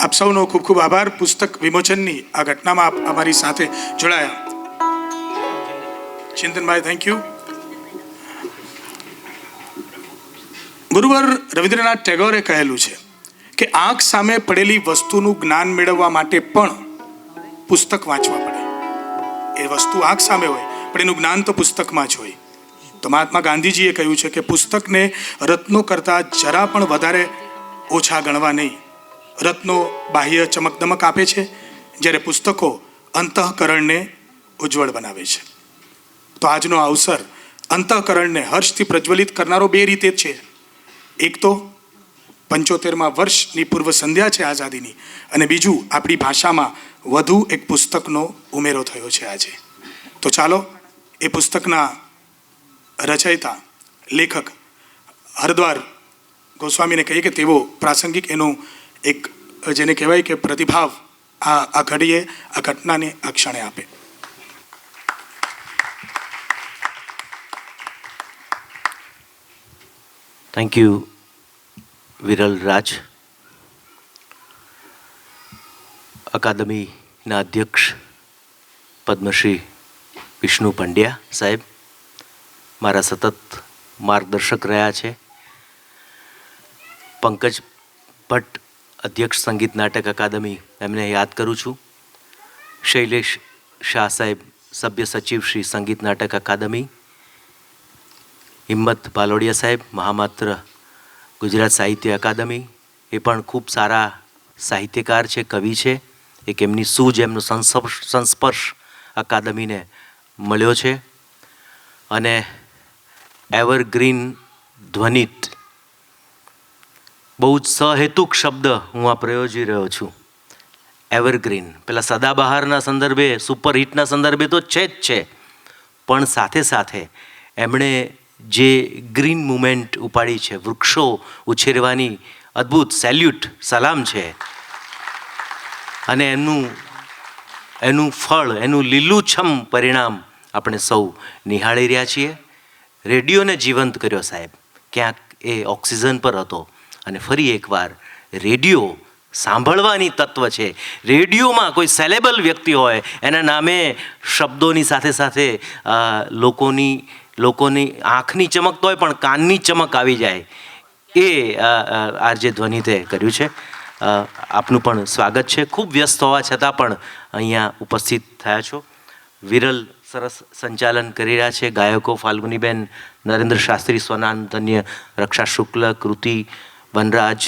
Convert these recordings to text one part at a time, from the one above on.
આપ સૌનો ખૂબ ખૂબ આભાર. પુસ્તક વિમોચનની આ ઘટનામાં આપ અમારી સાથે જોડાયા. ચિંતનભાઈ, થેન્ક યુ. ગુરુવર રવિન્દ્રનાથ ટેગોરે કહેલું છે કે આંખ સામે પડેલી વસ્તુનું જ્ઞાન મેળવવા માટે પણ પુસ્તક વાંચવા પડે. એ વસ્તુ આંખ સામે હોય પણ એનું જ્ઞાન તો પુસ્તકમાં જ હોય. તો મહાત્મા ગાંધીજીએ કહ્યું છે કે પુસ્તકને રત્નો કરતાં જરા પણ વધારે ઓછા ગણવા નહીં. રત્નો બાહ્ય ચમકદમક આપે છે, જ્યારે પુસ્તકો અંતઃકરણને ઉજ્જવળ બનાવે છે. તો આજનો અવસર અંતઃકરણને હર્ષથી પ્રજ્વલિત કરનારો બે રીતે છે. એક તો 75મા વર્ષની પૂર્વ સંધ્યા છે આઝાદીની, અને બીજું આપણી ભાષામાં વધુ એક પુસ્તકનો ઉમેરો થયો છે આજે. તો ચાલો એ પુસ્તકના રચયિતા લેખક હરદ્વાર ગોસ્વામીને કહીએ કે તેઓ પ્રાસંગિક એનું એક જેને કહેવાય કે પ્રતિભાવ આ ઘડીએ, આ ઘટનાને આ ક્ષણે આપે. થેન્ક યુ વિરલ રાજ. અકાદમીના અધ્યક્ષ પદ્મશ્રી વિષ્ણુ પંડ્યા સાહેબ મારા સતત માર્ગદર્શક રહ્યા છે. પંકજ ભટ્ટ અધ્યક્ષ સંગીત નાટક અકાદમી, એમને યાદ કરું છું. શૈલેષ શાહ સાહેબ સભ્ય સચિવ શ્રી સંગીત નાટક અકાદમી. હિંમત ભાલોડિયા સાહેબ મહામાત્ર ગુજરાત સાહિત્ય અકાદમી, એ પણ ખૂબ સારા સાહિત્યકાર છે, કવિ છે. એક એમની સૂઝ, એમનો સંસ્પર્શ અકાદમીને મળ્યો છે. અને એવરગ્રીન ધ્વનિત, બહુ જ સહેતુક શબ્દ હું આ પ્રયોજી રહ્યો છું. એવરગ્રીન પેલા સદાબહારના સંદર્ભે, સુપરહિટના સંદર્ભે તો છે જ છે, પણ સાથે સાથે એમણે જે ગ્રીન મુવમેન્ટ ઉપાડી છે, વૃક્ષો ઉછેરવાની અદ્ભુત સેલ્યુટ, સલામ છે. અને એનું ફળ, એનું લીલુંછમ પરિણામ આપણે સૌ નિહાળી રહ્યા છીએ. રેડિયોને જીવંત કર્યો સાહેબ. ક્યાંક એ ઓક્સિજન પર હતો, અને ફરી એકવાર રેડિયો સાંભળવાની તત્વ છે. રેડિયોમાં કોઈ સેલેબલ વ્યક્તિ હોય, એના નામે શબ્દોની સાથે સાથે લોકોની આંખની ચમક તો હોય પણ કાનની ચમક આવી જાય. એ આરજે ધ્વનિતે કર્યું છે. આપનું પણ સ્વાગત છે. ખૂબ વ્યસ્ત હોવા છતાં પણ અહીંયા ઉપસ્થિત થયા છો. વિરલ સરસ સંચાલન કરી રહ્યા છે. ગાયકો ફાલ્ગુનીબેન, નરેન્દ્ર શાસ્ત્રી, સ્વનાન ધન્ય, રક્ષા શુક્લ, કૃતિ, વનરાજ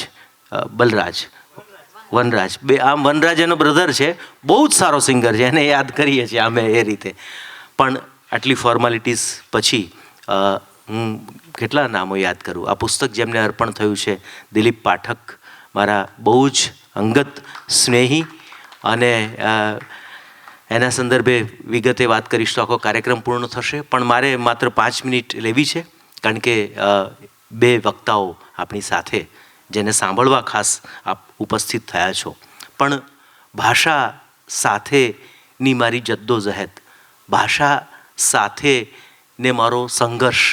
બે. આમ વનરાજ એનો બ્રધર છે, બહુ જ સારો સિંગર છે, એને યાદ કરીએ છીએ અમે એ રીતે. પણ આટલી ફોર્માલિટીઝ પછી હું કેટલા નામો યાદ કરું. આ પુસ્તક જેમને અર્પણ થયું છે, દિલીપ પાઠક, મારા બહુ જ અંગત સ્નેહી, અને એના સંદર્ભે વિગતે વાત કરીશ તો આખો કાર્યક્રમ પૂર્ણ થશે. પણ મારે માત્ર 5 મિનિટ લેવી છે, કારણ કે બે વક્તાઓ આપણી સાથે, જેને સાંભળવા ખાસ આપ ઉપસ્થિત થયા છો. પણ ભાષા સાથેની મારી જદ્દોજહેદ, ભાષા સાથેને મારો સંઘર્ષ,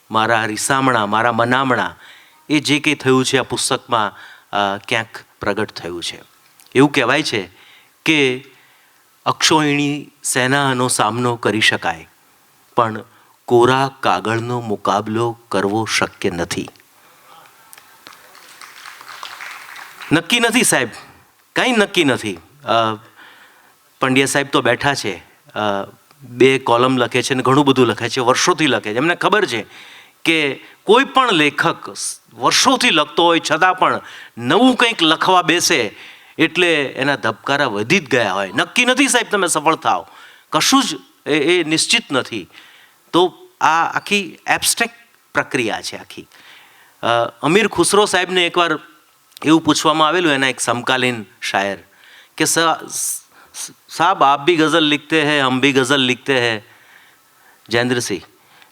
મારા રીસામણા, મારા મનામણા, એ જે કંઈ થયું છે આ પુસ્તકમાં ક્યાંક પ્રગટ થયું છે. એવું કહેવાય છે કે અક્ષોહિણી સેનાનો સામનો કરી શકાય, પણ કોરા કાગળનો મુકાબલો કરવો શક્ય નથી. નક્કી નથી સાહેબ, કંઈ નક્કી નથી. પંડ્યા સાહેબ તો બેઠા છે, 2 કોલમ લખે છે, ને ઘણું બધું લખે છે, વર્ષોથી લખે છે. એમને ખબર છે કે કોઈ પણ લેખક વર્ષોથી લખતો હોય છતાં પણ નવું કંઈક લખવા બેસે એટલે એના ધબકારા વધી જ ગયા હોય. નક્કી નથી સાહેબ તમે સફળ થાવ, કશું જ એ નિશ્ચિત નથી. તો આ આખી એબ્સ્ટ્રેક્ટ પ્રક્રિયા છે આખી. અમીર ખુસરો સાહેબને એકવાર એવું પૂછવામાં આવેલું, એના એક સમકાલીન શાયર, કે સાहब आप भी गज़ल लिखते हैं, हम भी गज़ल लिखते हैं. जयेंद्र सिंह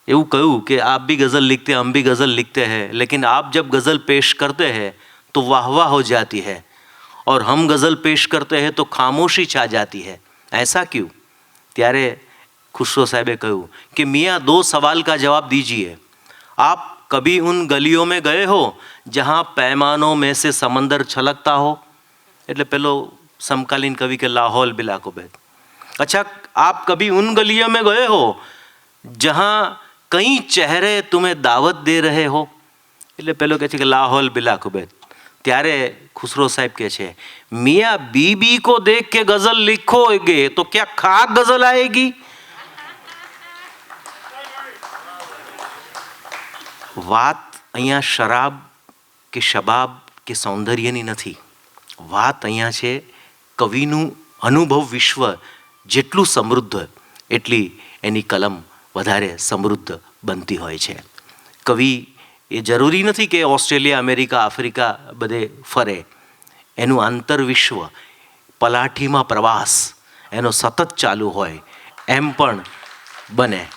એવું કહ્યું કે आप भी गज़ल लिखते हैं, हम भी गज़ल लिखते हैं, लेकिन आप जब गज़ल पेश करते हैं तो वाह वाह हो जाती है, और हम गज़ल पेश करते हैं तो खामोशी छा जाती है. ऐसा क्यों? ત્યારે खुसरो साहबे કહ્યું कि मियाँ 2 सवाल का जवाब दीजिए. आप कभी उन गलियों में गए हो जहाँ पैमानों में से समंदर छलकता हो? એટલે પેલો समकालीन कवि के लाहौल बिलाकुबैत। अच्छा, आप कभी उन गलियों में गए हो जहाँ कई चेहरे तुम्हें दावत दे रहे हो? એટલે પેલો કહે છે કે લાહौल बिलाकुबैत। ત્યારે खुसरो साहब કહે છે, मियाँ बीबी को देख के गजल लिखोगे तो क्या खाक गजल आएगी? વાત અહીંયા શરાબ કે શબાબ કે સૌંદર્યની નથી, વાત અહીંયા છે કવિનું અનુભવ વિશ્વ જેટલું સમૃદ્ધ એટલી એની કલમ વધારે સમૃદ્ધ બનતી હોય છે. કવિ એ જરૂરી નથી કે ઓસ્ટ્રેલિયા, અમેરિકા, આફ્રિકા બધે ફરે. એનું આંતરવિશ્વ પલાઠીમાં પ્રવાસ એનો સતત ચાલુ હોય એમ પણ બને.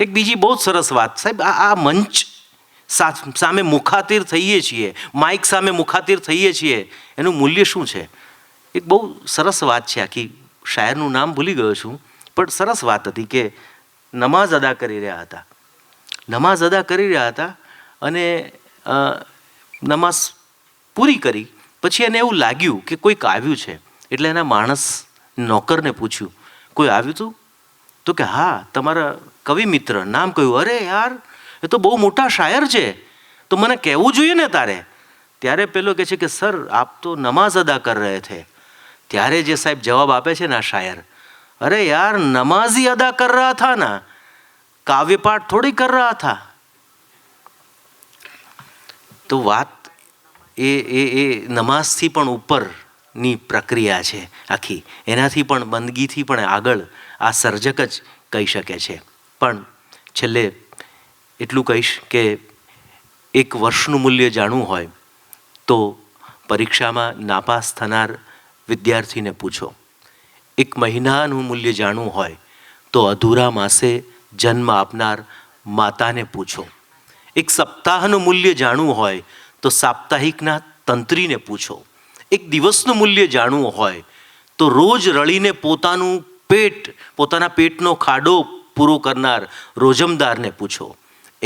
એક બીજી બહુ જ સરસ વાત સાહેબ, આ મંચ સામે મુખાતીર થઈએ છીએ, માઇક સામે મુખાતીર થઈએ છીએ, એનું મૂલ્ય શું છે? એક બહુ સરસ વાત છે, આખી શાયરનું નામ ભૂલી ગયો છું, પણ સરસ વાત હતી કે નમાઝ અદા કરી રહ્યા હતા અને નમાઝ પૂરી કરી પછી એને એવું લાગ્યું કે કોઈક આવ્યું છે, એટલે એના માણસ નોકરને પૂછ્યું, કોઈ આવ્યું હતું? તો કે હા, તમારા કવિ મિત્ર. નામ કહ્યું. અરે યાર, એ તો બહુ મોટા શાયર છે, તો મને કહેવું જોઈએ ને તારે. ત્યારે પેલો કહે છે કે સર આપ તો નમાઝ અદા કર રહે થે. ત્યારે જે સાહેબ જવાબ આપે છે ને આ શાયર, અરે યાર નમાઝ ही अदा कर रहा था ना, काव्य पाठ थोड़ी कर रहा था. તો વાત એ નમાઝથી પણ ઉપરની પ્રક્રિયા છે આખી, એનાથી પણ બંદગીથી પણ આગળ આ સર્જક જ કહી શકે છે. પણ છેલ્લે એટલું કહીશ કે એક વર્ષનું મૂલ્ય જાણવું હોય તો પરીક્ષામાં નાપાસ થનાર વિદ્યાર્થીને પૂછો. એક મહિનાનું મૂલ્ય જાણવું હોય તો અધૂરા માસે જન્મ આપનાર માતાને પૂછો. એક સપ્તાહનું મૂલ્ય જાણવું હોય તો સાપ્તાહિકના તંત્રીને પૂછો. એક દિવસનું મૂલ્ય જાણવું હોય તો રોજ રળીને પોતાના પેટનો ખાડો પૂરો કરનાર રોજમદારને પૂછો.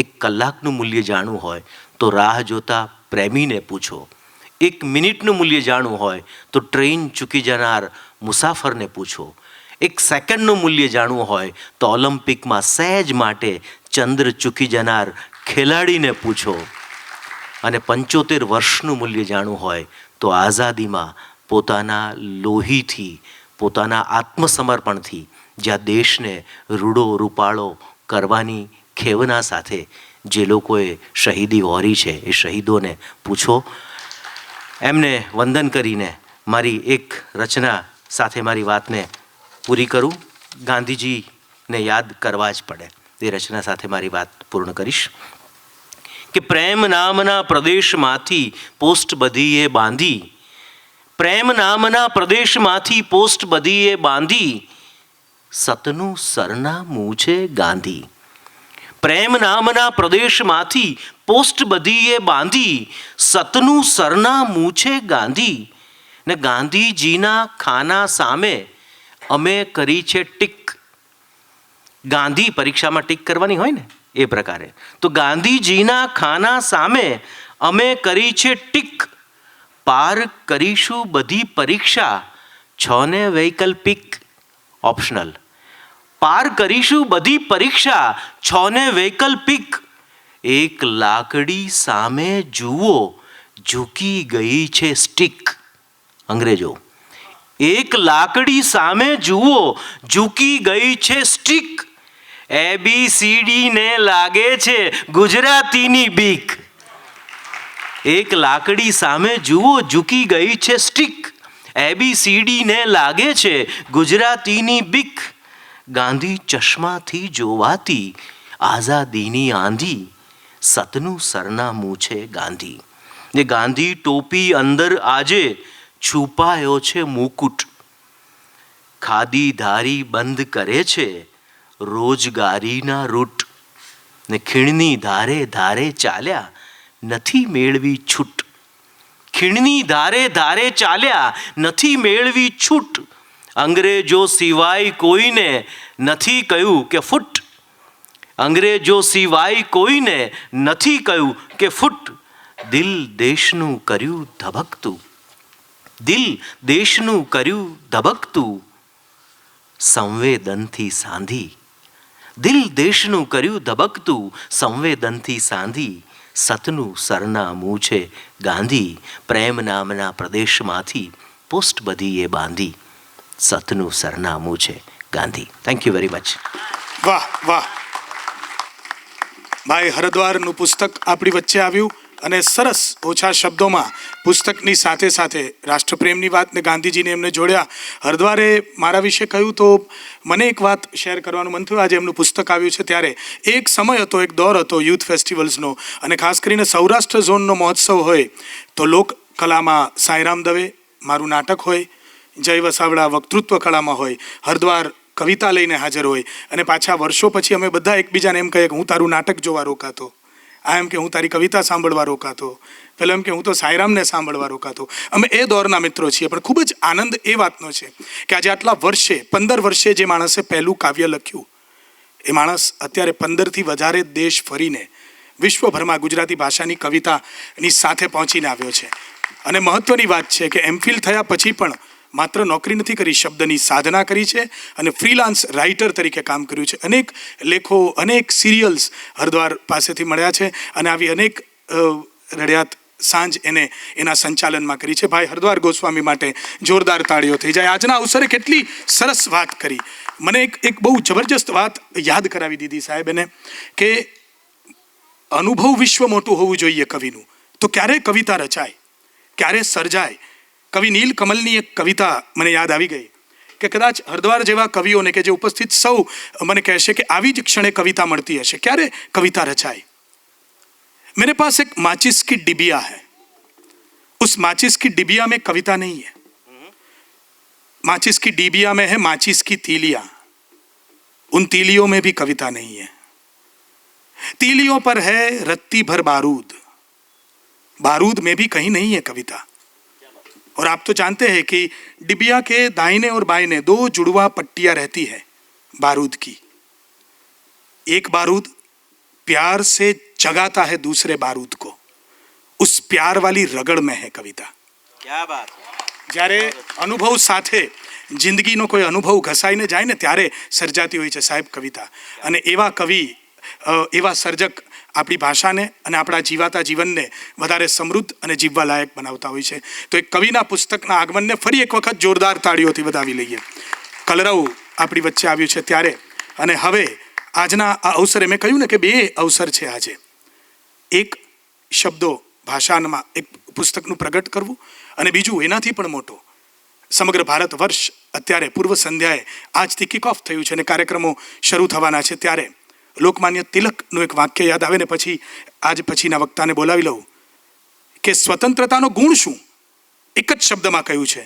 એક કલાકનું મૂલ્ય જાણવું હોય તો રાહ જોતા પ્રેમીને પૂછો. એક મિનિટનું મૂલ્ય જાણવું હોય તો ટ્રેન ચૂકી જનાર મુસાફરને પૂછો. એક સેકન્ડનું મૂલ્ય જાણવું હોય તો ઓલિમ્પિકમાં સહેજ માટે ચંદ્ર ચૂકી જનાર ખેલાડીને પૂછો. અને 75 વર્ષનું મૂલ્ય જાણવું હોય તો આઝાદીમાં પોતાના લોહીથી, પોતાના આત્મસમર્પણથી જ્યાં દેશને રૂડો રૂપાળો કરવાની ખેવના સાથે જે લોકોએ શહીદી વહોરી છે એ શહીદોને પૂછો. એમને વંદન કરીને મારી એક રચના સાથે મારી વાતને પૂરી કરું. ગાંધીજીને યાદ કરવા જ પડે, એ રચના સાથે મારી વાત પૂર્ણ કરીશ કે પ્રેમ નામના પ્રદેશમાંથી પોસ્ટ બધીએ બાંધી, પ્રેમ નામના પ્રદેશમાંથી પોસ્ટ બધીએ બાંધી, સતનું સરનામું છે ગાંધી. પ્રેમ નામના પ્રદેશમાંથી પોસ્ટ બધીએ બાંધી, સતનું સરનામું છે ગાંધી. ને ગાંધીજીના ખાના સામે અમે કરી છે ટીક. ગાંધી પરીક્ષામાં ટીક કરવાની હોય ને એ પ્રકારે, તો ગાંધીજીના ખાના સામે અમે કરી છે ટીક. પાર કરીશું બધી પરીક્ષા, છને વૈકલ્પિક ઓપ્શનલ. પાર કરીશું બધી પરીક્ષા, છને વૈકલ્પિક. એક લાકડી સામે જુઓ, ઝૂકી ગઈ છે સ્ટીક. અંગ્રેજો, એક લાકડી સામે જુઓ, ઝૂકી ગઈ છે સ્ટીક. ABCD ને લાગે છે ગુજરાતીની બીક. એક લાકડી સામે જુઓ, ઝૂકી ગઈ છે સ્ટીક. ABCD ને લાગે છે ગુજરાતીની બીક. ગાંધી ચશ્માથી જોવાતી આઝાદીની આંધી, સતનું સરનામું છે ગાંધી. ને ગાંધી ટોપી અંદર આજે છુપાયો છે મુકુટ. ખાદી ધારી બંધ કરે છે રોજગારીના રૂટ. ને ખીણની ધારે ધારે ચાલ્યા, નથી મેળવી છૂટ. ખીણની ધારે ધારે ચાલ્યા, નથી મેળવી છૂટ. અંગ્રેજો સિવાય કોઈને નથી કહ્યું કે ફૂટ. અંગ્રેજો સિવાય કોઈને નથી કહ્યું કે ફૂટ. દિલ દેશનું કર્યું ધબકતું. દિલ દેશનું કર્યું ધબકતું સંવેદનથી સાંધી. દિલ દેશનું કર્યું ધબકતું સંવેદનથી સાંધી. સતનું સરનામું છે ગાંધી. પ્રેમ નામના પ્રદેશમાંથી પોસ્ટ બધી એ બાંધી. સતનું સરનામું છે Gandhi. Thank you very much. વાહ વાહ. ભાઈ હરદ્વારનું પુસ્તક આપણી વચ્ચે આવ્યું અને સરસ ઓછા શબ્દોમાં પુસ્તકની સાથે સાથે રાષ્ટ્રપ્રેમની વાત ને ગાંધીજીને એમને જોડ્યા. હરદ્વારે મારા વિશે કહ્યું તો મને એક વાત શેર કરવાનું મન થયું. આજે એમનું પુસ્તક આવ્યું છે ત્યારે એક સમય હતો, એક દોર હતો યુથ ફેસ્ટિવલ્સનો, અને ખાસ કરીને સૌરાષ્ટ્ર ઝોનનો મહોત્સવ હોય તો લોક કલામાં સાંઈરામ દવે મારું નાટક હોય, જય વસાવડા વક્તૃત્વ કળામાં હોય, હરદ્વાર કવિતા લઈને હાજર હોય, અને પાછા વર્ષો પછી અમે બધા એકબીજાને એમ કહીએ કે હું તારું નાટક જોવા રોકાતો, આ એમ કે હું તારી કવિતા સાંભળવા રોકાતો, પેલો એમ કે હું તો સાંઈરામને સાંભળવા રોકાતો. અમે એ દોરના મિત્રો છીએ. પણ ખૂબ જ આનંદ એ વાતનો છે કે આજે આટલા વર્ષે 15 વર્ષે જે માણસે પહેલું કાવ્ય લખ્યું એ માણસ અત્યારે 15થી વધારે દેશ ફરીને વિશ્વભરમાં ગુજરાતી ભાષાની કવિતાની સાથે પહોંચીને આવ્યો છે. અને મહત્ત્વની વાત છે કે એમફિલ થયા પછી પણ માત્ર નોકરી નથી કરી, શબ્દની સાધના કરી છે અને ફ્રીલાન્સ રાઇટર તરીકે કામ કર્યું છે. અનેક લેખો, અનેક સિરિયલ્સ હરદ્વાર પાસેથી મળ્યા છે અને આવી અનેક રડિયાત સાંજ એને એના સંચાલનમાં કરી છે. ભાઈ હરદ્વાર ગોસ્વામી માટે જોરદાર તાળીઓ થઈ જાય. આજના અવસરે કેટલી સરસ વાત કરી. મને એક બહુ જબરજસ્ત વાત યાદ કરાવી દીધી સાહેબ એને કે અનુભવ વિશ્વ મોટું હોવું જોઈએ કવિનું, તો ક્યારે કવિતા રચાય, ક્યારે સર્જાય. કવિ નીલ કમલની એક કવિતા મને યાદ આવી ગઈ કે કદાચ હરદ્વાર જેવા કવિઓને કે જે ઉપસ્થિત સૌ મને કહેશે કે આવી જ ક્ષણે કવિતા મળતી હશે, ક્યારે કવિતા रचाई. मेरे पास एक माचिस की डिबिया है, उस माचिस की डिबिया में कविता नहीं है. माचिस की डिबिया में है माचिस की तीलियां, उन तीलियों में भी कविता नहीं है. तीलियों पर है रत्ती भर बारूद, बारूद में भी कहीं नहीं है कविता. और आप तो जानते हैं कि डिबिया के दाहिने और बाएं 2 जुड़वा पट्टियां रहती है बारूद की. एक बारूद प्यार से जगाता है दूसरे बारूद को, उस प्यार वाली रगड़ में है कविता. ક્યા બાત. જ્યારે અનુભવ સાથે જિંદગીનો કોઈ અનુભવ ઘસાઈને જાય ને ત્યારે સર્જાતી હોય છે સાહેબ કવિતા. અને એવા કવિ, એવા સર્જક આપણી ભાષાને અને આપણા જીવાતા જીવનને વધારે સમૃદ્ધ અને જીવવા લાયક બનાવતા હોય છે. તો એક કવિના પુસ્તકના આગમનને ફરી એક વખત જોરદાર તાળીઓથી વધાવી લઈએ. કલરવ આપણી વચ્ચે આવ્યું છે ત્યારે. અને હવે આજના આ અવસરે મેં કહ્યું ને કે 2 અવસર છે આજે. એક શબ્દો ભાષામાં એક પુસ્તકનું પ્રગટ કરવું, અને બીજું એનાથી પણ મોટો સમગ્ર ભારત વર્ષ અત્યારે પૂર્વ સંધ્યાએ આજથી કિક ઓફ થયું છે અને કાર્યક્રમો શરૂ થવાના છે. ત્યારે લોકમાન્ય તિલકનું એક વાક્ય યાદ આવે ને પછી આજ પછીના વક્તાને બોલાવી લઉં કે સ્વતંત્રતાનો ગુણ શું? એક જ શબ્દમાં કહ્યું છે,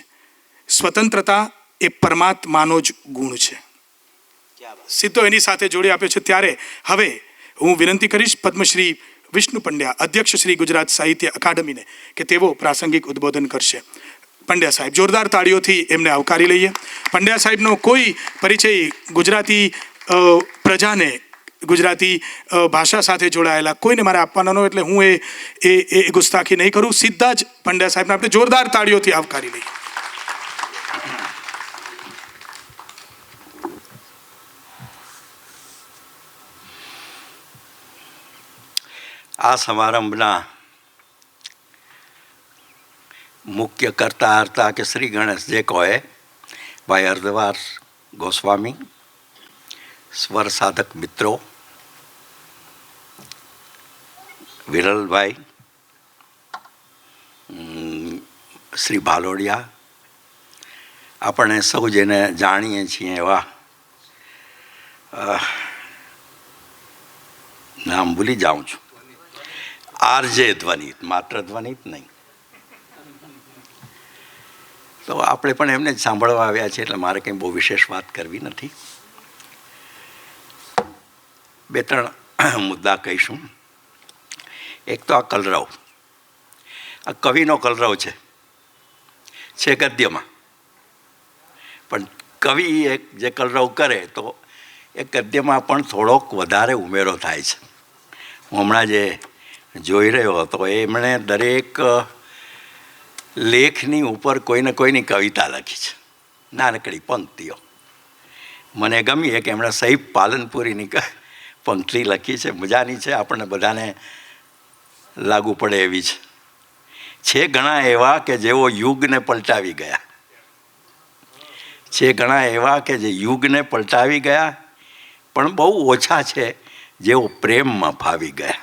સ્વતંત્રતા એ પરમાત્માનો જ ગુણ છે. સીધો એની સાથે જોડી આપ્યો છે. ત્યારે હવે હું વિનંતી કરીશ પદ્મશ્રી વિષ્ણુ પંડ્યા, અધ્યક્ષ શ્રી ગુજરાત સાહિત્ય અકાદમીને, કે તેઓ પ્રાસંગિક ઉદ્બોધન કરશે. પંડ્યા સાહેબ, જોરદાર તાળીઓથી એમને આવકારી લઈએ. પંડ્યા સાહેબનો કોઈ પરિચય ગુજરાતી પ્રજાને, ગુજરાતી ભાષા સાથે જોડાયેલા કોઈને મારે આપવાનો ન, એટલે હું એ ગુસ્તાખી નહીં કરું. સીધા જ પંડ્યા સાહેબને આપણે જોરદાર તાળીઓથી આવકારી લઈએ. આ સમારંભના મુખ્ય કરતા હર્તા કે શ્રી ગણેશ જે કહે ભાઈ હરદ્વાર ગોસ્વામી, સ્વર સાધક મિત્રો, વિરલભાઈ, શ્રી ભાલોડિયા, આપણે સૌ જેને જાણીએ છીએ એવા નામ ભૂલી જાઉં છું. આરજે ધ્વનિત, માત્ર ધ્વનિત નહીં. તો આપણે પણ એમને જ સાંભળવા આવ્યા છે, એટલે મારે કંઈ બહુ વિશેષ વાત કરવી નથી. 2-3 મુદ્દા કહીશું. એક તો આ કલરવ, આ કવિનો કલરવ છે ગદ્યમાં, પણ કવિ એક જે કલરવ કરે તો એ ગદ્યમાં પણ થોડોક વધારે ઉમેરો થાય છે. હું હમણાં જે જોઈ રહ્યો હતો એમણે દરેક લેખની ઉપર કોઈને કોઈની કવિતા લખી છે, નાનકડી પંક્તિઓ. મને ગમી એક એમણે સહીફ પાલનપુરીની પંક્તિ લખી છે, મજાની છે, આપણને બધાને લાગુ પડે એવી છે ઘણા એવા કે જેઓ યુગને પલટાવી ગયા, છે ઘણા એવા કે જે યુગને પલટાવી ગયા, પણ બહુ ઓછા છે જેઓ પ્રેમમાં ફાવી ગયા.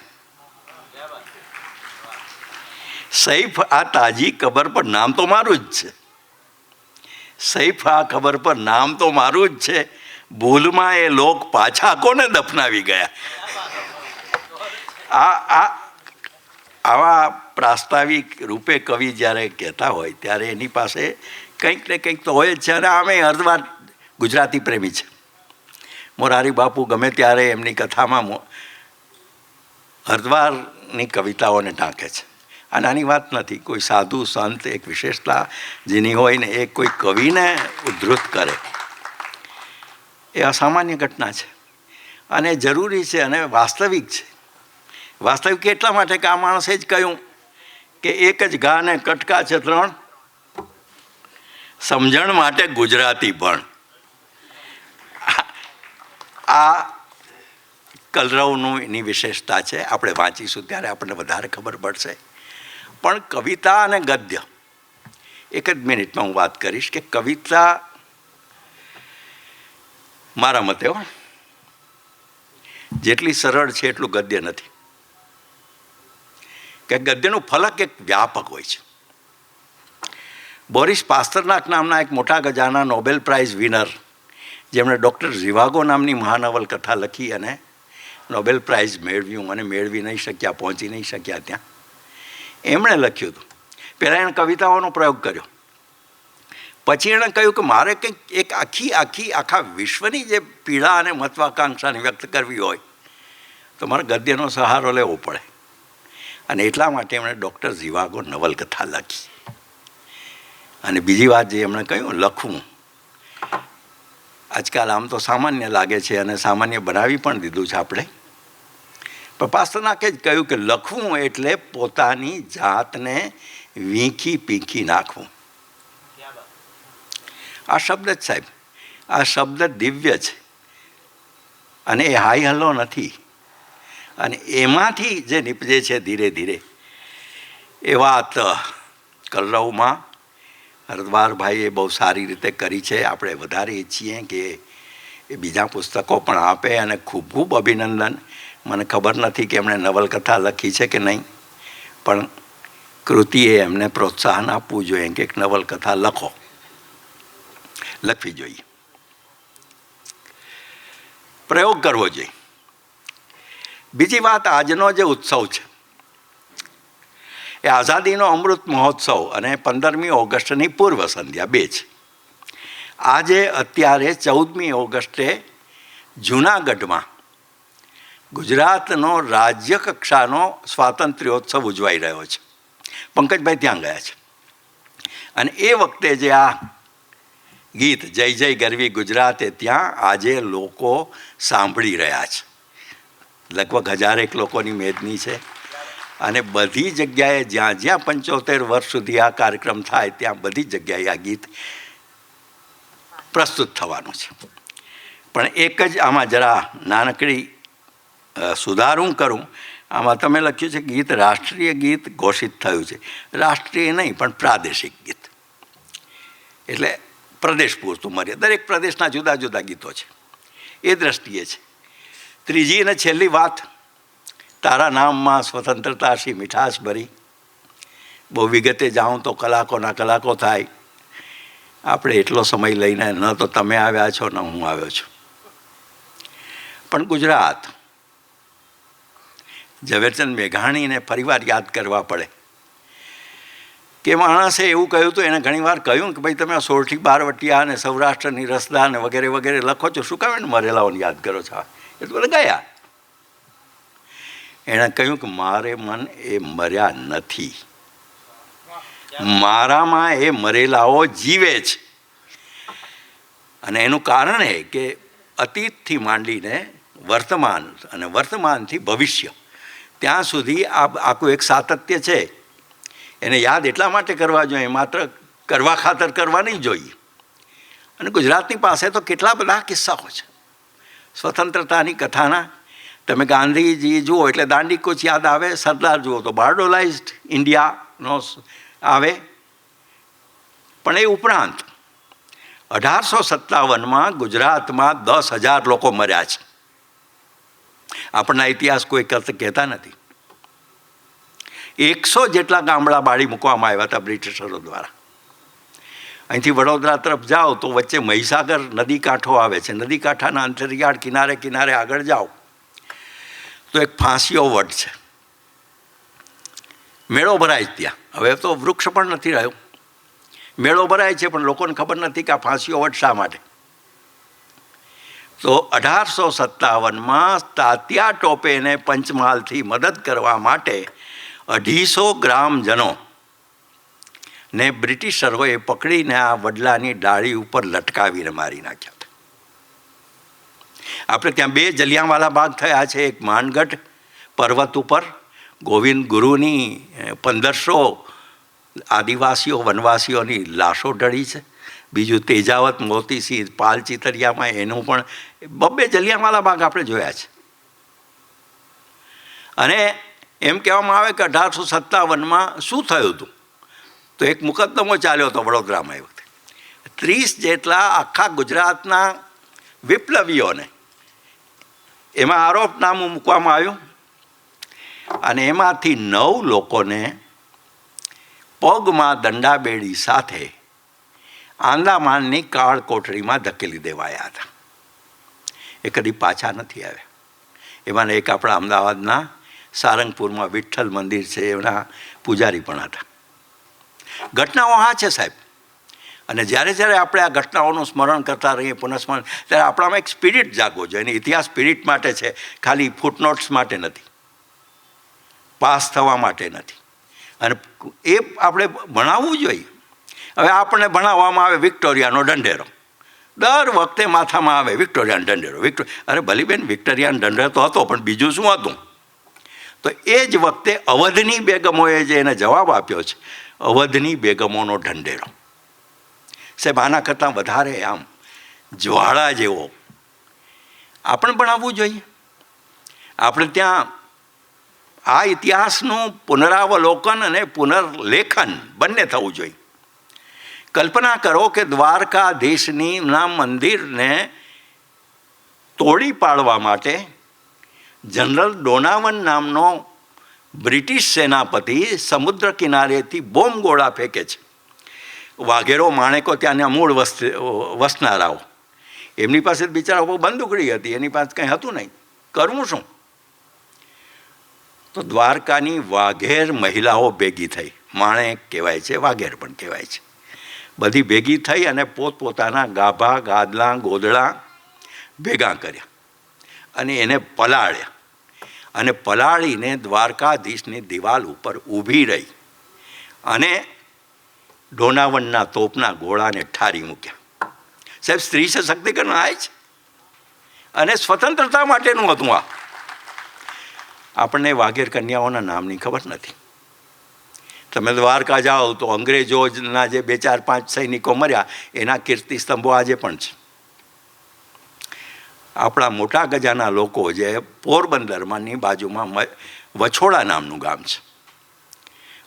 સૈફ આ તાજી કબર પર નામ તો મારું જ છે, સૈફ આ ખબર પર નામ તો મારું જ છે, ભૂલમાં એ લોક પાછા કોને દફનાવી ગયા. આવા પ્રાસ્તાવિક રૂપે કવિ જ્યારે કહેતા હોય ત્યારે એની પાસે કંઈક ને કંઈક તો હોય જ છે. અને આમે અર્ધવાર ગુજરાતી પ્રેમી છે. મોરારી બાપુ ગમે ત્યારે એમની કથામાં હરદ્વારની કવિતાઓને ટાંકે છે. આ નાની વાત નથી. કોઈ સાધુ સંત એક વિશેષતા જેની હોય ને એ કોઈ કવિને ઉદ્ધૃત કરે એ અસામાન્ય ઘટના છે અને જરૂરી છે અને વાસ્તવિક છે. વાસ્તવિક એટલા માટે કે આ માણસે જ કહ્યું કે એક જ ઘા ને કટકા છે 3, સમજણ માટે ગુજરાતી પણ. આ કલરવનું એની વિશેષતા છે. આપણે વાંચીશું ત્યારે આપણને વધારે ખબર પડશે. પણ કવિતા અને ગદ્ય, એક જ મિનિટમાં હું વાત કરીશ કે કવિતા મારા મતે જેટલી સરળ છે એટલું ગદ્ય નથી. કે ગદ્યનું ફલક એક વ્યાપક હોય છે. બોરિસ પાસ્તરનાક નામના એક મોટા ગજાના નોબેલ પ્રાઇઝ વિનર, જેમણે ડૉક્ટર ઝિવાગો નામની મહાનવલકથા લખી અને નોબેલ પ્રાઇઝ મેળવ્યું અને મેળવી નહીં શક્યા, પહોંચી નહીં શક્યા ત્યાં, એમણે લખ્યું હતું. પહેલાં એણે કવિતાઓનો પ્રયોગ કર્યો, પછી એણે કહ્યું કે મારે કંઈક એક આખા વિશ્વની જે પીડા અને મહત્વાકાંક્ષાને વ્યક્ત કરવી હોય તો મારે ગદ્યનો સહારો લેવો પડે. અને એટલા માટે એમણે ડૉક્ટર ઝિવાગો નવલકથા લખી. અને બીજી વાત જે એમણે કહ્યું, લખવું આજકાલ આમ તો સામાન્ય લાગે છે અને સામાન્ય બનાવી પણ દીધું છે આપણે. પણ પાસ્તરનાકે જ કહ્યું કે લખવું એટલે પોતાની જાતને વીંખી પીંખી નાખવું. આ શબ્દ જ સાહેબ, આ શબ્દ દિવ્ય છે અને એ હાઈ હલ્લો નથી. અને એમાંથી જે નીપજે છે ધીરે ધીરે એ વાત કલરવમાં હરદ્વારભાઈએ બહુ સારી રીતે કરી છે. આપણે વધારે ઈચ્છીએ કે એ બીજા પુસ્તકો પણ આપે અને ખૂબ ખૂબ અભિનંદન. મને ખબર નથી કે એમણે નવલકથા લખી છે કે નહીં, પણ કૃતિએ એમને પ્રોત્સાહન આપવું જોઈએ કે એક નવલકથા લખવી જોઈએ, પ્રયોગ કરવો જોઈએ. બીજી વાત, આજનો જે ઉત્સવ છે એ આઝાદીનો અમૃત મહોત્સવ અને 15મી ઓગસ્ટની પૂર્વ સંધ્યા 2 છે. આજે અત્યારે 14મી ઓગસ્ટે જૂનાગઢમાં ગુજરાતનો રાજ્ય કક્ષાનો સ્વાતંત્ર્યોત્સવ ઉજવાઈ રહ્યો છે. પંકજભાઈ ત્યાં ગયા છે અને એ વખતે જે આ ગીત જય જય ગરવી ગુજરાતે ત્યાં આજે લોકો સાંભળી રહ્યા છે. લગભગ 1000 લોકોની મેદની છે અને બધી જગ્યાએ જ્યાં જ્યાં 75 વર્ષ સુધી આ કાર્યક્રમ થાય ત્યાં બધી જગ્યાએ આ ગીત પ્રસ્તુત થવાનું છે. પણ એક જ આમાં જરા નાનકડી સુધારું કરું. આમાં તમે લખ્યું છે ગીત રાષ્ટ્રીય ગીત ઘોષિત થયું છે. રાષ્ટ્રીય નહીં પણ પ્રાદેશિક ગીત, એટલે પ્રદેશ પૂરતું મર્યાદિત. દરેક પ્રદેશના જુદા જુદા ગીતો છે એ દ્રષ્ટિએ છે. ત્રીજી અને છેલ્લી વાત, તારા નામમાં સ્વતંત્રતા શી મીઠાશ ભરી. બહુ વિગતે જાઉં તો કલાકોના કલાકો થાય. આપણે એટલો સમય લઈને ન તો તમે આવ્યા છો ન હું આવ્યો છું. પણ ગુજરાત, ઝવેરચંદ મેઘાણીને ફરીવાર યાદ કરવા પડે કે માણસે એવું કહ્યું હતું, એને ઘણીવાર કહ્યું કે ભાઈ તમે 16થી 12 વટિયા અને સૌરાષ્ટ્રની રસદા અને વગેરે વગેરે લખો છો, શું કામ એને મરેલાઓને યાદ કરો છો? એ તો બધા ગયા. એણે કહ્યું કે મારે મન એ મર્યા નથી, મારામાં એ મરેલાઓ જીવે છે. અને એનું કારણ એ કે અતીતથી માંડીને વર્તમાન અને વર્તમાનથી ભવિષ્ય ત્યાં સુધી આ આખું એક સાતત્ય છે. એને યાદ એટલા માટે કરવા જોઈએ, માત્ર કરવા ખાતર કરવા નહીં જોઈએ. અને ગુજરાતની પાસે તો કેટલા બધા કિસ્સાઓ છે સ્વતંત્રતાની કથાના. તમે ગાંધીજી જુઓ એટલે દાંડી કૂચ યાદ આવે, સરદાર જુઓ તો બાર્ડોલાઇઝડ ઇન્ડિયાનો આવે. પણ એ ઉપરાંત 1857માં ગુજરાતમાં 10,000 લોકો મર્યા છે. આપણના ઇતિહાસ કોઈ કહેતા નથી. 100 જેટલા ગામડા બાળી મૂકવામાં આવ્યા હતા બ્રિટિશરો દ્વારા. અહીંથી વડોદરા તરફ જાઓ તો વચ્ચે મહીસાગર નદી કાંઠો આવે છે. નદી કાંઠાના અંતરિયાળ કિનારે કિનારે આગળ જાઓ તો એક ફાંસીઓ વડ છે. મેળો ભરાય ત્યાં. હવે તો વૃક્ષ પણ નથી રહ્યો. મેળો ભરાય છે પણ લોકોને ખબર નથી કે આ ફાંસીઓ વડ શા માટે. તો 1857માં તાત્યા ટોપેને પંચમહાલથી મદદ કરવા માટે 250 ગ્રામજનો ને બ્રિટિશરોએ પકડીને આ વડલાની ડાળી ઉપર લટકાવીને મારી નાખ્યા હતા. આપણે ત્યાં 2 જલિયાંવાલા બાગ થયા છે. એક માનગઢ પર્વત ઉપર ગોવિંદ ગુરુની 1500 આદિવાસીઓ વનવાસીઓની લાશો ઢળી છે. બીજું તેજાવત મોતીસિંહ પાલ ચિતરિયામાં એનું પણ 2 જલિયાંવાલા બાગ આપણે જોયા છે. અને એમ કહેવામાં આવે કે 1857માં શું થયું હતું તો એક મુકદ્દમો ચાલ્યો હતો વડોદરામાં. એ વખતે 30 જેટલા આખા ગુજરાતના વિપ્લવીઓને એમાં આરોપનામું મૂકવામાં આવ્યું અને એમાંથી 9 લોકોને પગમાં દંડાબેડી સાથે આંદામાનની કાળ કોઠડીમાં ધકેલી દેવાયા હતા. એ કદી પાછા નથી આવ્યા. એમાં એક આપણા અમદાવાદના સારંગપુરમાં વિઠ્ઠલ મંદિર છે, એના પૂજારી પણ હતા. ઘટનાઓ આ છે સાહેબ. અને જ્યારે જ્યારે આપણે આ ઘટનાઓનું સ્મરણ કરતા રહીએ, પુનઃસ્મરણ, ત્યારે આપણામાં એક સ્પિરિટ જાગવો જોઈએ. અને ઇતિહાસ સ્પિરિટ માટે છે, ખાલી ફૂટનોટ્સ માટે નથી, પાસ થવા માટે નથી. અને એ આપણે ભણાવવું જોઈએ. હવે આપણને ભણાવવામાં આવે વિક્ટોરિયાનો ઢંઢેરો. દર વખતે માથામાં આવે વિક્ટોરિયાનો ઢંઢેરો. અરે ભલી બેન, વિક્ટોરિયાનો ઢંઢેરો તો હતો, પણ બીજું શું હતું? તો એ જ વખતે અવધની બેગમોએ જે એને જવાબ આપ્યો છે, અવધની બેગમોનો ઢંઢેરો. સાહેબ, આના કરતાં વધારે આમ જ્વાળા જેવો આપણે ભણાવવું જોઈએ. આપણે ત્યાં આ ઇતિહાસનું પુનરાવલોકન અને પુનર્લેખન બંને થવું જોઈએ. કલ્પના કરો કે દ્વારકાધીશના મંદિરને તોડી પાડવા માટે જનરલ ડોનાવન નામનો બ્રિટિશ સેનાપતિ સમુદ્ર કિનારેથી બોમ્બ ગોળા ફેંકે છે. વાઘેરો માણેકો ત્યાંના મૂળ વસનારાઓ, એમની પાસે બિચારા બહુ બંદૂકડી હતી, એની પાસે કંઈ હતું નહીં. કરવું શું? તો દ્વારકાની વાઘેર મહિલાઓ ભેગી થઈ, માણેક કહેવાય છે, વાઘેર પણ કહેવાય છે, બધી ભેગી થઈ અને પોતપોતાના ગાભા ગાદલા ગોદડા ભેગા કર્યા અને એને પલાળ્યા. અને પલાળીને દ્વારકાધીશની દિવાલ ઉપર ઊભી રહી અને ડોનાવનના તોપના ગોળાને ઠારી મૂક્યા. સાહેબ, સ્ત્રી સશક્તિકરણ આ છે અને સ્વતંત્રતા માટેનું હતું. આ આપણને વાઘેર કન્યાઓના નામની ખબર નથી. તમે દ્વારકા જાઓ તો અંગ્રેજોના જે 2, 4, 5 સૈનિકો મર્યા એના કીર્તિ સ્તંભો આજે પણ છે. આપણા મોટા ગજાના લોકો જે પોરબંદરની બાજુમાં વછોડા નામનું ગામ છે,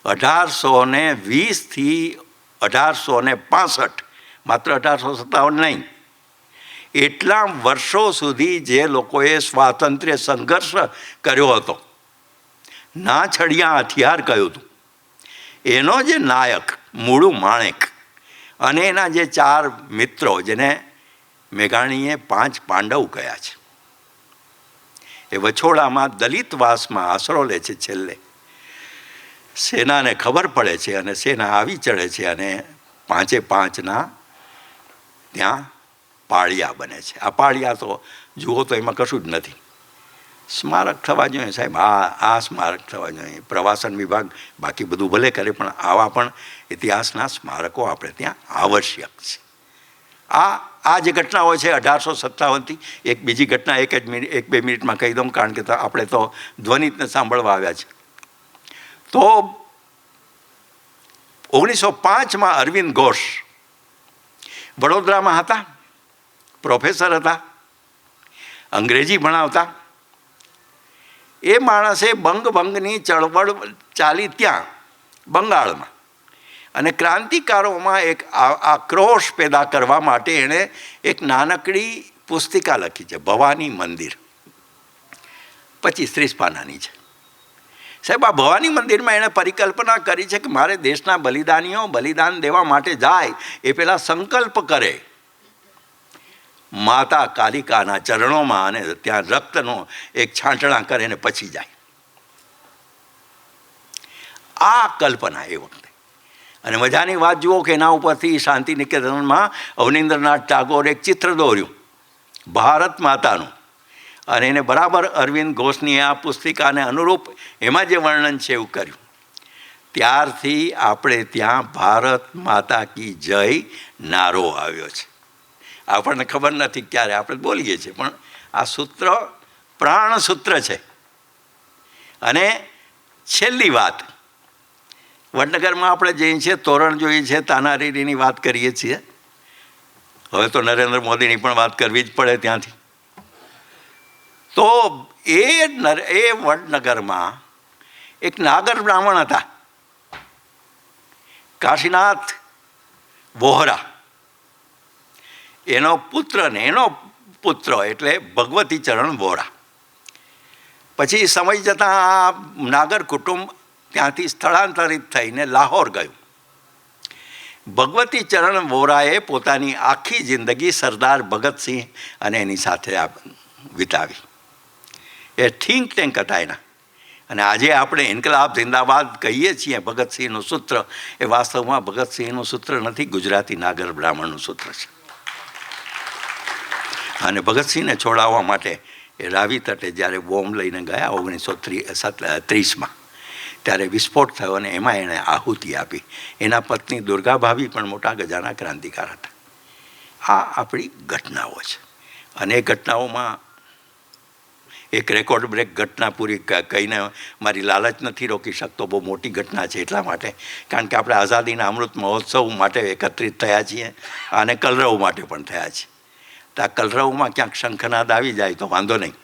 1820થી 1865, માત્ર 1857 નહીં, એટલા વર્ષો સુધી જે લોકોએ સ્વાતંત્ર્ય સંઘર્ષ કર્યો હતો, ના છડિયા હથિયાર કહ્યું હતું, એનો જે નાયક મૂળુ માણેક અને એના જે 4 મિત્રો, જેને મેઘાણીએ 5 પાંડવ કહ્યા છે, એ વછોડામાં દલિતવાસમાં આશરો લે છે. છેલ્લે સેનાને ખબર પડે છે અને સેના આવી ચડે છે અને 5 ત્યાં પાળિયા બને છે. આ પાળિયા તો જુઓ તો એમાં કશું જ નથી. સ્મારક થવા જોઈએ સાહેબ. આ સ્મારક થવા જોઈએ. પ્રવાસન વિભાગ બાકી બધું ભલે કરે, પણ આવા પણ ઇતિહાસના સ્મારકો આપણે ત્યાં આવશ્યક છે. આ જે ઘટનાઓ છે 1857થી, એક બીજી ઘટના 1-2 મિનિટમાં કહી દઉં, કારણ કે આપણે તો ધ્વનિતને સાંભળવા આવ્યા છે. તો 1905 અરવિંદ ઘોષ વડોદરામાં હતા, પ્રોફેસર હતા, અંગ્રેજી ભણાવતા. એ માણસે બંગની ચળવળ ચાલી ત્યાં બંગાળમાં, અને ક્રાંતિકારોમાં એક આક્રોશ પેદા કરવા માટે એણે એક નાનકડી પુસ્તિકા લખી છે, ભવાની મંદિર, 25-30 પાનાની છે. સાહેબ, આ ભવાની મંદિરમાં એણે પરિકલ્પના કરી છે કે મારે દેશના બલિદાનીઓ બલિદાન દેવા માટે જાય એ પહેલાં સંકલ્પ કરે માતા કાલિકાના ચરણોમાં, અને ત્યાં રક્તનો એક છાંટણા કરે ને પછી જાય. આ કલ્પના એ વખતે. અને મજાની વાત જુઓ કે એના ઉપરથી શાંતિ નિકેતનમાં અવનીન્દ્રનાથ ટાગોર એક ચિત્ર દોર્યું ભારત માતાનું, અને એને બરાબર અરવિંદ ઘોષની આ પુસ્તિકાને અનુરૂપ એમાં જે વર્ણન છે એવું કર્યું. ત્યારથી આપણે ત્યાં ભારત માતા કી જય નારો આવ્યો છે. આપણને ખબર નથી ક્યારે આપણે બોલીએ છીએ, પણ આ સૂત્ર પ્રાણ સૂત્ર છે. અને છેલ્લી વાત, વડનગરમાં આપણે જઈએ છીએ, તોરણ જોઈએ છે, તાનારીરીની વાત કરીએ છીએ. હવે તો નરેન્દ્ર મોદીની પણ વાત કરવી જ પડે ત્યાંથી. તો એ વડનગરમાં એક નાગર બ્રાહ્મણ હતા, કાશીનાથ વોહરા. એનો પુત્ર એટલે ભગવતી ચરણ વોરા. પછી સમય જતાં આ નાગર કુટુંબ ત્યાંથી સ્થળાંતરિત થઈને લાહોર ગયું. ભગવતી ચરણ વોરાએ પોતાની આખી જિંદગી સરદાર ભગતસિંહ અને એની સાથે વિતાવી. એ થિંક ટેન્ક હતા એના. અને આજે આપણે ઇન્કલાબ જિંદાબાદ કહીએ છીએ, ભગતસિંહનું સૂત્ર, એ વાસ્તવમાં ભગતસિંહનું સૂત્ર નથી, ગુજરાતી નાગર બ્રાહ્મણનું સૂત્ર છે. અને ભગતસિંહને છોડાવવા માટે એ રાવી તટે જ્યારે બોમ્બ લઈને ગયા 1930માં, ત્યારે વિસ્ફોટ થયો અને એમાં એણે આહુતિ આપી. એના પત્ની દુર્ગાભાભી પણ મોટા ગજાના ક્રાંતિકાર હતા. આ આપણી ઘટનાઓ છે. અને એ ઘટનાઓમાં એક રેકોર્ડ બ્રેક ઘટના પૂરી કહીને મારી લાલચ નથી રોકી શકતો, બહુ મોટી ઘટના છે એટલા માટે, કારણ કે આપણે આઝાદીના અમૃત મહોત્સવ માટે એકત્રિત થયા છીએ અને કલરવ માટે પણ થયા છીએ. તો આ કલરવમાં ક્યાંક શંખનાદ આવી જાય તો વાંધો નહીં.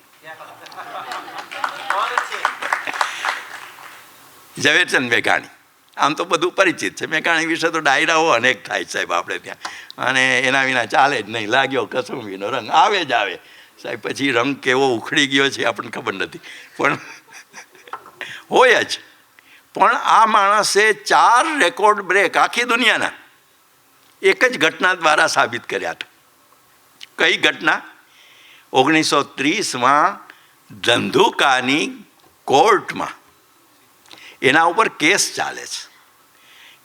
ઝવેરચંદ મેઘાણી, આમ તો બધું પરિચિત છે. મેઘાણી વિશે તો ડાયરાઓ અનેક થાય સાહેબ આપણે ત્યાં, અને એના વિના ચાલે જ નહીં. લાગ્યો કસુંબીનો રંગ આવે જ આવે સાહેબ, પછી રંગ કેવો ઉખડી ગયો છે આપણને ખબર નથી, પણ હોય જ. પણ આ માણસે 4 રેકોર્ડ બ્રેક આખી દુનિયાના એક જ ઘટના દ્વારા સાબિત કર્યા હતા. કઈ ઘટના? 1930માં ધંધુકાની કોર્ટમાં એના ઉપર કેસ ચાલે છે.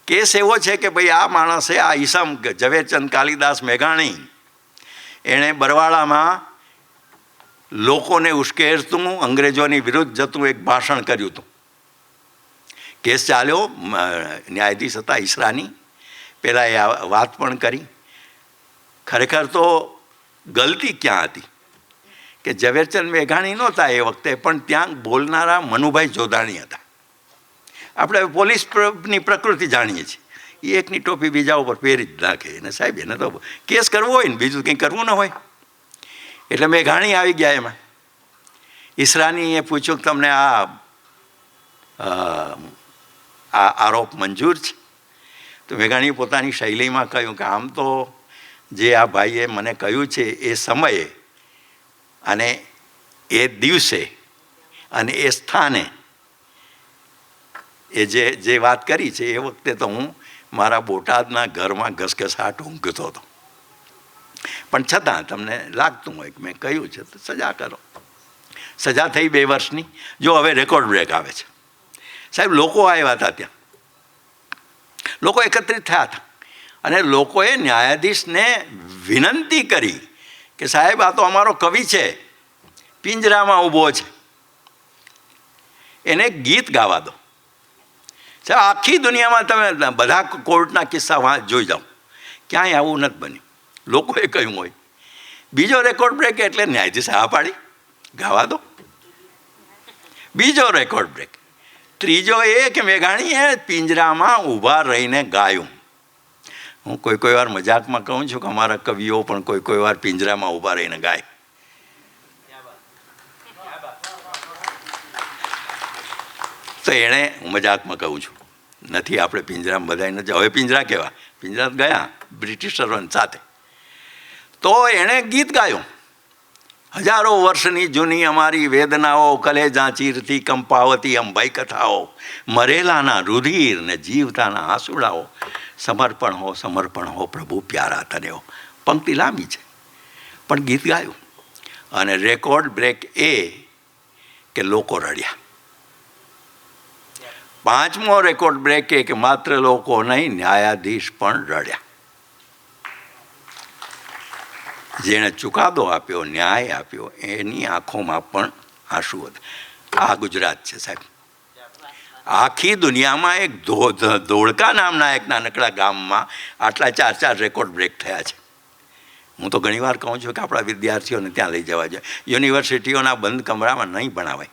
કેસ એવો છે કે ભાઈ આ માણસે, આ ઈસમ ઝવેરચંદ કાલિદાસ મેઘાણી, એણે બરવાળામાં લોકોને ઉશ્કેરતું, અંગ્રેજોની વિરુદ્ધ જતું એક ભાષણ કર્યું હતું. કેસ ચાલ્યો, ન્યાયાધીશ હતા ઈસરાની, પહેલાં એ વાત પણ કરી. ખરેખર તો ગલતી ક્યાં હતી કે ઝવેરચંદ મેઘાણી નહોતા એ વખતે, પણ ત્યાં બોલનારા મનુભાઈ જોધાણી હતા. આપણે પોલીસની પ્રકૃતિ જાણીએ છીએ, એ એકની ટોપી બીજા ઉપર પહેરી જ નાખે. અને સાહેબ એને તો કેસ કરવો હોય ને, બીજું કંઈ કરવું ન હોય. એટલે મેઘાણી આવી ગયા એમાં. ઈસરાનીએ પૂછ્યું કે તમને આ આરોપ મંજૂર છે? તો મેઘાણીએ પોતાની શૈલીમાં કહ્યું કે આમ તો જે આ ભાઈએ મને કહ્યું છે એ સમયે અને એ દિવસે અને એ સ્થાને એ જે વાત કરી છે એ વખતે તો હું મારા બોટાદના ઘરમાં ઘસઘસાટ ઊંઘતો હતો. પણ છતાં તમને લાગતું હોય કે મેં કહ્યું છે તો સજા કરો. સજા થઈ 2 વર્ષની. જો હવે રેકોર્ડ બ્રેક આવે છે સાહેબ. લોકો આવ્યા હતા ત્યાં, લોકો એકત્રિત થયા હતા, અને લોકોએ ન્યાયાધીશને વિનંતી કરી કે સાહેબ આ તો અમારો કવિ છે, પિંજરામાં ઊભો છે, એને ગીત ગાવા દો. સાહેબ આખી દુનિયામાં તમે બધા કોર્ટના કિસ્સા જોઈ જાઓ, ક્યાંય આવું નથી બન્યું. લોકોએ કહ્યું હોય. બીજો રેકોર્ડ બ્રેક એટલે ન્યાયાધીશ હા પાડી, ગાવા દો. બીજો રેકોર્ડ બ્રેક. ત્રીજો એ કે મેઘાણીએ પિંજરામાં ઊભા રહીને ગાયું. હું કોઈ વાર મજાકમાં કહું છું કે અમારા કવિઓ પણ કોઈ વાર પિંજરામાં ઊભા રહીને ગાય. તો એણે હું મજાકમાં કહું છું, નથી આપણે પિંજરામાં બધાય નથી, હવે પિંજરા કેવા, પિંજરા ગયા બ્રિટિશરો સાથે. તો એણે ગીત ગાયું, હજારો વર્ષની જૂની અમારી વેદનાઓ, કલેજા ચીરથી કંપાવતી અંબાઈ કથાઓ, મરેલાના રુધિર ને જીવતાના આંસુડાઓ, સમર્પણ હો પ્રભુ પ્યારા તને હો. પંક્તિ લાંબી છે પણ ગીત ગાયું. અને રેકોર્ડ બ્રેક એ કે લોકો રડ્યા. પાંચમો રેકોર્ડ બ્રેક એ કે માત્ર લોકો નહીં, ન્યાયાધીશ પણ રડ્યા. જેણે ચુકાદો આપ્યો, ન્યાય આપ્યો, એની આંખોમાં પણ આંસુ હતા. આ ગુજરાત છે સાહેબ. આખી દુનિયામાં એક ધોળકા નામના એક નાનકડા ગામમાં આટલા 4 રેકોર્ડ બ્રેક થયા છે. હું તો ઘણીવાર કહું છું કે આપણા વિદ્યાર્થીઓને ત્યાં લઈ જવા જોઈએ. યુનિવર્સિટીઓના બંધ કમરામાં નહીં ભણાવાય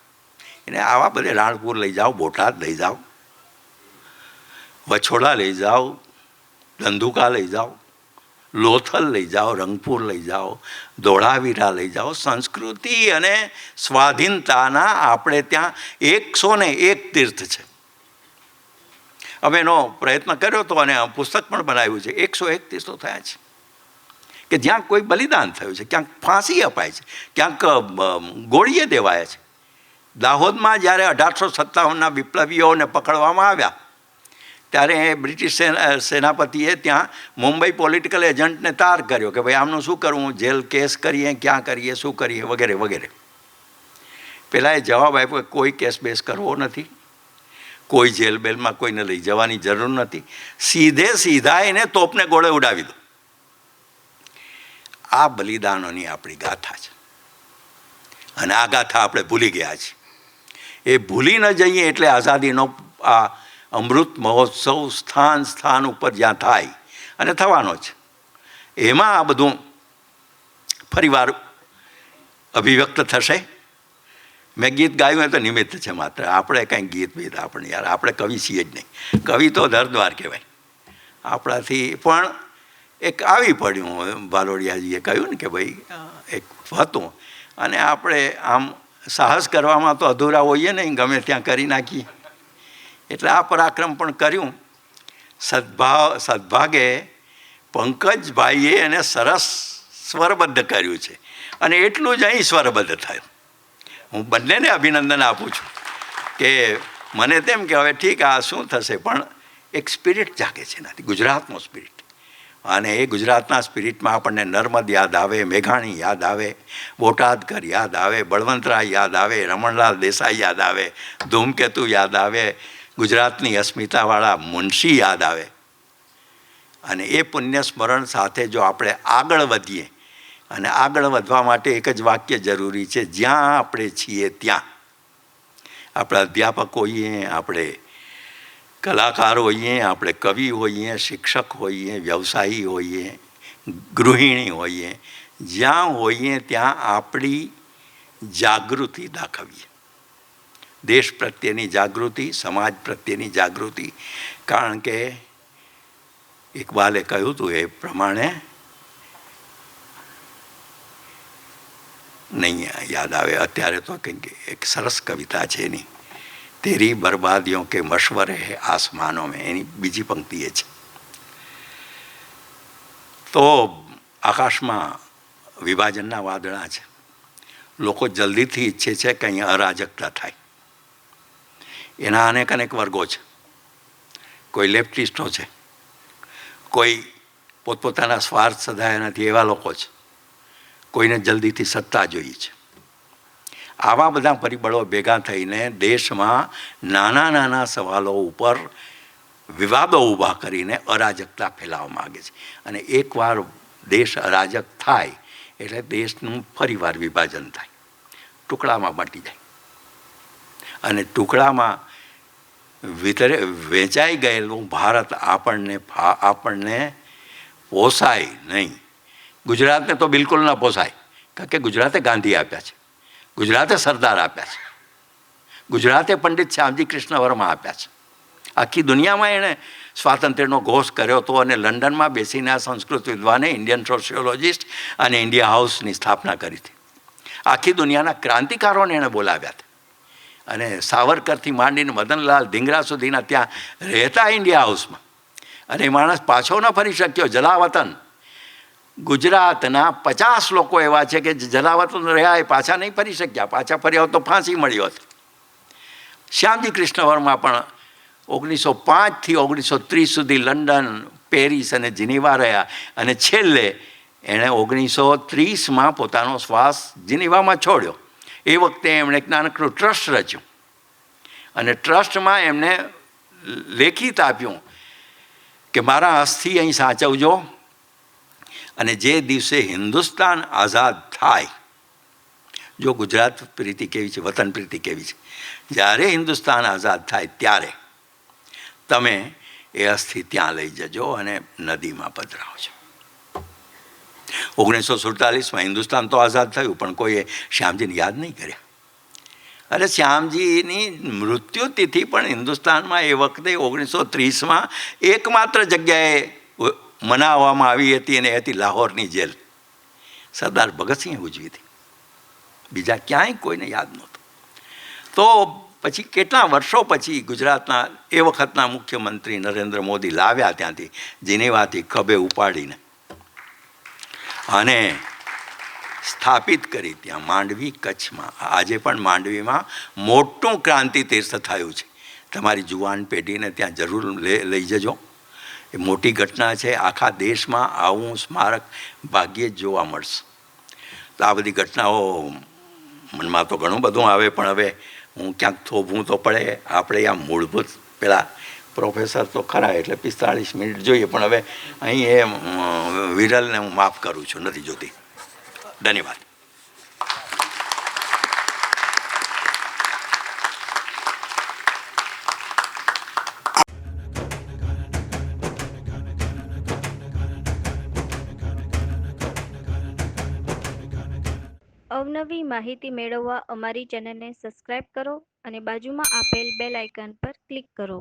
એને. આવા બધે રાણપુર લઈ જાઓ, બોટાદ લઈ જાઓ, વછોડા લઈ જાઓ, ધંધુકા લઈ જાઓ, લોથલ લઈ જાઓ, રંગપુર લઈ જાઓ, ધોળાવીરા લઈ જાઓ. સંસ્કૃતિ અને સ્વાધીનતાના આપણે ત્યાં 101 તીર્થ છે. અમે એનો પ્રયત્ન કર્યો હતો અને પુસ્તક પણ બનાવ્યું છે. 101 તીર્થો થયા છે કે જ્યાં કોઈ બલિદાન થયું છે, ક્યાંક ફાંસી અપાય છે, ક્યાંક ગોળીએ દેવાયા છે. દાહોદમાં જ્યારે 1857ના વિપ્લવીઓને પકડવામાં આવ્યા ત્યારે બ્રિટિશ સેનાપતિએ ત્યાં મુંબઈ પોલિટિકલ એજન્ટને તાર કર્યો કે ભાઈ આમનું શું કરવું, જેલ કેસ કરીએ, ક્યાં કરીએ, શું કરીએ, વગેરે વગેરે. પહેલાં એ જવાબ આપ્યો કે કોઈ કેસ બેસ કરવો નથી, કોઈ જેલ બેલમાં કોઈને લઈ જવાની જરૂર નથી, સીધા એને તોપને ગોળે ઉડાવી દો. આ બલિદાનોની આપણી ગાથા છે અને આ ગાથા આપણે ભૂલી ગયા છીએ. એ ભૂલી ન જઈએ એટલે આઝાદીનો આ અમૃત મહોત્સવ સ્થાન ઉપર જ્યાં થાય અને થવાનો છે એમાં આ બધું ફરીવાર અભિવ્યક્ત થશે. મેં ગીત ગાયું એ તો નિમિત્ત છે માત્ર. આપણે કંઈ ગીત આપણે યાર, આપણે કવિ છીએ જ નહીં. કવિ તો ધરદ્વાર કહેવાય. આપણાથી પણ એક આવી પડ્યું, ભાલોડિયાજીએ કહ્યું ને કે ભાઈ એક હતું અને આપણે આમ સાહસ કરવામાં તો અધૂરા હોઈએ નહીં, ગમે ત્યાં કરી નાખીએ. એટલે આ પરાક્રમ પણ કર્યું. સદભાગે પંકજભાઈએ એને સરસ સ્વરબદ્ધ કર્યું છે અને એટલું જ અહીં સ્વરબદ્ધ થયું. હું બંનેને અભિનંદન આપું છું કે મને તેમ કે હવે ઠીક આ શું થશે પણ એક સ્પિરિટ જાગે છે એનાથી, ગુજરાતનો સ્પિરિટ. અને એ ગુજરાતના સ્પિરિટમાં આપણને નર્મદ યાદ આવે, મેઘાણી યાદ આવે, બોટાદકર યાદ આવે, બળવંતરાય યાદ આવે, રમણલાલ દેસાઈ યાદ આવે, ધૂમકેતુ યાદ આવે, ગુજરાતની અસ્મિતાવાળા મુનશી યાદ આવે. અને એ પુણ્ય સ્મરણ સાથે જો આપણે આગળ વધીએ, અને આગળ વધવા માટે એક જ વાક્ય જરૂરી છે, જ્યાં આપણે છીએ ત્યાં. આપણા અધ્યાપક હોઈએ, આપણે કલાકાર હોઈએ, આપણે કવિ હોઈએ, શિક્ષક હોઈએ, વ્યવસાયી હોઈએ, ગૃહિણી હોઈએ, જ્યાં હોઈએ ત્યાં આપણી જાગૃતિ દાખવીએ. દેશ પ્રત્યેની જાગૃતિ, સમાજ પ્રત્યેની જાગૃતિ. કારણ કે ઇકબાલે કહ્યું હતું એ પ્રમાણે, નહીં યાદ આવે અત્યારે તો કંઈક એક સરસ કવિતા છે એની, તેરી બરબાદીઓ કે મશવરે હે આસમાનો મેં, એની બીજી પંક્તિ એ છે. તો આકાશમાં વિભાજનના વાદળા છે. લોકો જલ્દીથી ઈચ્છે છે કે અહીંયા અરાજકતા થાય. એના અનેક વર્ગો છે. કોઈ લેફ્ટિસ્ટો છે, કોઈ પોતપોતાના સ્વાર્થ સધાયા નથી એવા લોકો છે, કોઈને જલ્દીથી સત્તા જોઈએ છે. આવા બધા પરિબળો ભેગા થઈને દેશમાં નાના સવાલો ઉપર વિવાદો ઊભા કરીને અરાજકતા ફેલાવવા માગે છે. અને એકવાર દેશ અરાજક થાય એટલે દેશનું ફરીવાર વિભાજન થાય, ટુકડામાં બાંટી જાય. અને ટુકડામાં વેચાઈ ગયેલું ભારત આપણને પોસાય નહીં. ગુજરાતને તો બિલકુલ ન પોસાય, કારણ કે ગુજરાતે ગાંધી આપ્યા છે, ગુજરાતે સરદાર આપ્યા છે, ગુજરાતે પંડિત શ્યામજી કૃષ્ણ વર્મા આપ્યા છે. આખી દુનિયામાં એણે સ્વાતંત્ર્યનો ઘોષ કર્યો હતો અને લંડનમાં બેસીને આ સંસ્કૃત વિદ્વાને ઇન્ડિયન સોશિયોલોજિસ્ટ અને ઇન્ડિયા હાઉસની સ્થાપના કરી હતી. આખી દુનિયાના ક્રાંતિકારોને એણે બોલાવ્યા હતા અને સાવરકરથી માંડીને મદનલાલ ધીંગરા સુધીના ત્યાં રહેતા ઇન્ડિયા હાઉસમાં. અને એ માણસ પાછો ન ફરી શક્યો. જલાવતન ગુજરાતના 50 લોકો એવા છે કે જલાવતન રહ્યા એ પાછા નહીં ફરી શક્યા. પાછા ફર્યા હોત તો ફાંસી મળી હોત. શ્યામજી કૃષ્ણ વર્મા પણ 1905થી 1930 સુધી લંડન, પેરિસ અને જીનીવા રહ્યા અને છેલ્લે એણે 1930માં પોતાનો શ્વાસ જીનીવામાં છોડ્યો. એ વખતે એમણે એક નાનકડું ટ્રસ્ટ રચ્યું અને ટ્રસ્ટમાં એમને લેખિત આપ્યું કે મારા અસ્થિ અહીં સાચવજો અને જે દિવસે હિન્દુસ્તાન આઝાદ થાય, જો ગુજરાત પ્રીતિ કેવી છે, વતન પ્રીતિ કેવી છે, જ્યારે હિન્દુસ્તાન આઝાદ થાય ત્યારે તમે એ અસ્થિ ત્યાં લઈ જજો અને નદીમાં પધરાવજો. 1947માં હિન્દુસ્તાન તો આઝાદ થયું પણ કોઈએ શ્યામજીને યાદ નહીં કર્યા. અરે શ્યામજીની મૃત્યુ તિથિ પણ હિન્દુસ્તાનમાં એ વખતે 1930માં એકમાત્ર જગ્યાએ મનાવવામાં આવી હતી અને એ હતી લાહોરની જેલ. સરદાર ભગતસિંહે ઉજવી હતી, બીજા ક્યાંય કોઈને યાદ નહોતું. તો પછી કેટલા વર્ષો પછી ગુજરાતના એ વખતના મુખ્યમંત્રી નરેન્દ્ર મોદી લાવ્યા ત્યાંથી જીનેવાથી ખભે ઉપાડીને અને સ્થાપિત કરી ત્યાં માંડવી, કચ્છમાં. આજે પણ માંડવીમાં મોટું ક્રાંતિ તીર્થ થયું છે. તમારી જુવાન પેઢીને ત્યાં જરૂર લઈ જજો. એ મોટી ઘટના છે. આખા દેશમાં આવું સ્મારક ભાગ્યે જ જોવા મળશે. તો આ બધી ઘટનાઓ મનમાં તો ઘણું બધું આવે પણ હવે હું ક્યાંક થોભું તો પડે. આપણે આ મૂળભૂત પેલા પ્રોફેસર તો ખરા એટલે 45 મિનિટ જોઈએ પણ હવે અહીં એ વિરલને હું માફ કરું છું, નથી જોતી. ધન્યવાદ. અવનવી માહિતી મેળવવા અમારી ચેનલને સબસ્ક્રાઇબ કરો અને બાજુમાં આપેલ બેલ આઇકન પર ક્લિક કરો.